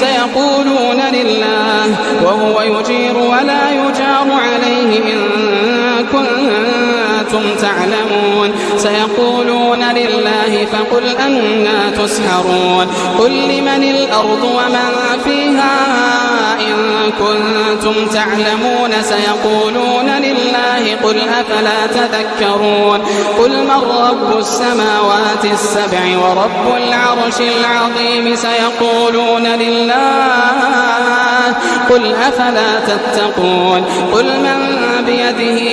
سيقولون لله وهو يجير ولا يجار عليه إن كنتم تعلمون سيقولون لله فقل أنى تسحرون قل لمن الأرض ومن فيها إن كنتم تعلمون سيقولون لله قل أفلا تذكرون قل من رب السماوات السبع ورب العرش العظيم سيقولون لله قل أفلا تتقون قل من بيده